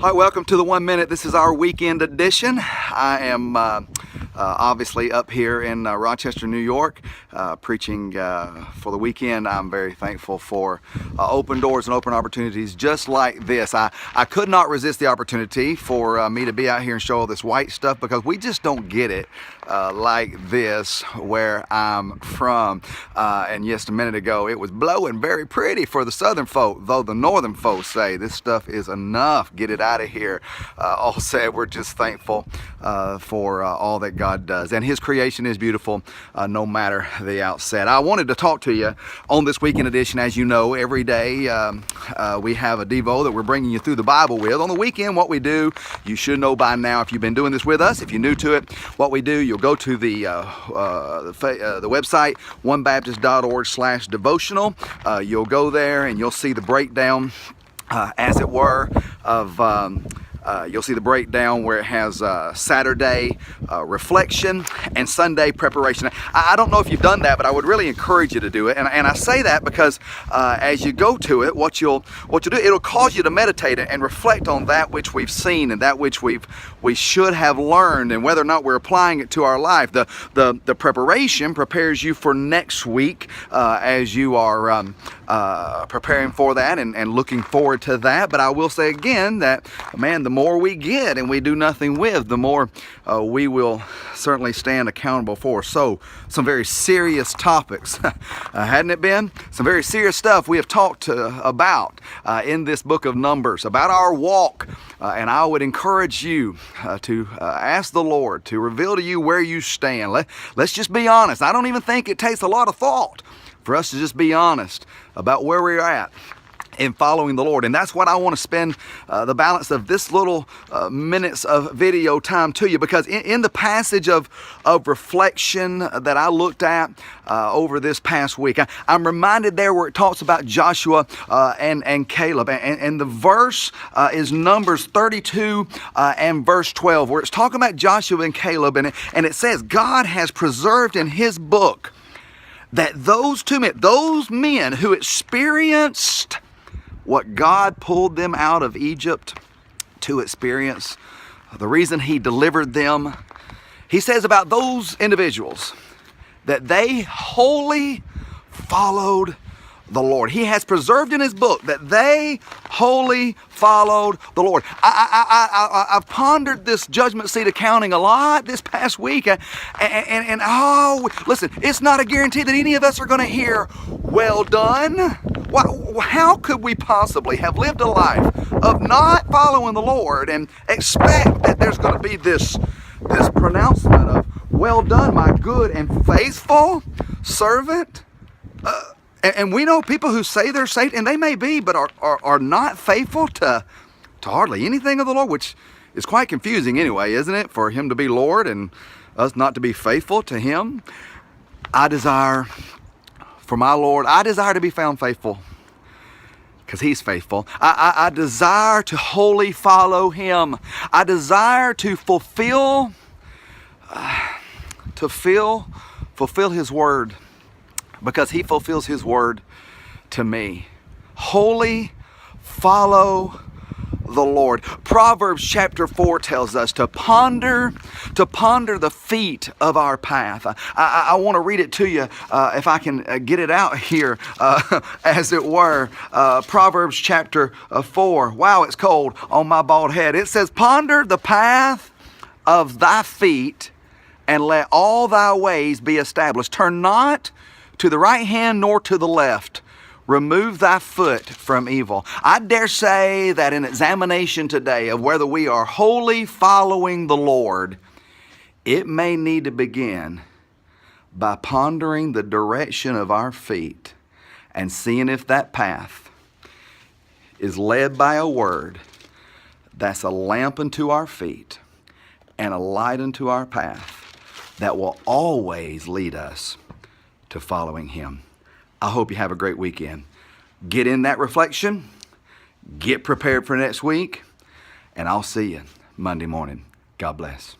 Hi, welcome to the 1 Minute. This is our weekend edition. I am obviously up here in Rochester, New York, preaching for the weekend. I'm very thankful for open doors and open opportunities just like this. I could not resist the opportunity for me to be out here and show all this white stuff, because we just don't get it like this where I'm from. And just a minute ago, it was blowing very pretty for the southern folk, though the northern folks say this stuff is enough, get it out of here. All said, we're just thankful for all that God does, and His creation is beautiful no matter the outset. I wanted to talk to you on this weekend edition. As you know, every day we have a Devo that we're bringing you through the Bible with. On the weekend, what we do, you should know by now if you've been doing this with us. If you're new to it, what we do, you'll go to the website onebaptist.org/devotional. You'll go there and you'll see the breakdown, as it were, of you'll see the breakdown where it has Saturday reflection and Sunday preparation. I don't know if you've done that, but I would really encourage you to do it. And I say that because as you go to it, what you'll do, it'll cause you to meditate and reflect on that which we've seen and that which we should have learned, and whether or not we're applying it to our life. The preparation prepares you for next week as you are preparing for that and looking forward to that. But I will say again that, man, the more we get and we do nothing with, the more we will certainly stand accountable for. So, some very serious topics, hadn't it been? Some very serious stuff we have talked about in this book of Numbers, about our walk. And I would encourage you to ask the Lord to reveal to you where you stand. Let's just be honest. I don't even think it takes a lot of thought for us to just be honest about where we're at in following the Lord. And that's what I want to spend the balance of this little minutes of video time to you, because in the passage of reflection that I looked at over this past week, I'm reminded there where it talks about Joshua and Caleb, and the verse is Numbers 32 and verse 12, where it's talking about Joshua and Caleb, and it says, God has preserved in His book that those men who experienced what God pulled them out of Egypt to experience, the reason He delivered them, He says about those individuals that they wholly followed the Lord. He has preserved in His book that they wholly followed the Lord. I've pondered this judgment seat accounting a lot this past week, and listen, it's not a guarantee that any of us are going to hear, well done. How could we possibly have lived a life of not following the Lord and expect that there's going to be this pronouncement of, well done, my good and faithful servant? And we know people who say they're saved, and they may be, but are not faithful to hardly anything of the Lord, which is quite confusing anyway, isn't it? For Him to be Lord and us not to be faithful to Him. I desire, for my Lord, I desire to be found faithful, because He's faithful. I desire to wholly follow Him. I desire to fulfill His word, because He fulfills His word to me. Wholly follow the Lord. Proverbs chapter 4 tells us to ponder the feet of our path. I want to read it to you if I can get it out here, as it were. Proverbs chapter 4. Wow, it's cold on my bald head. It says, ponder the path of thy feet, and let all thy ways be established. Turn not to the right hand nor to the left. Remove thy foot from evil. I dare say that in examination today of whether we are wholly following the Lord, it may need to begin by pondering the direction of our feet and seeing if that path is led by a word that's a lamp unto our feet and a light unto our path that will always lead us to following Him. I hope you have a great weekend. Get in that reflection, get prepared for next week, and I'll see you Monday morning. God bless.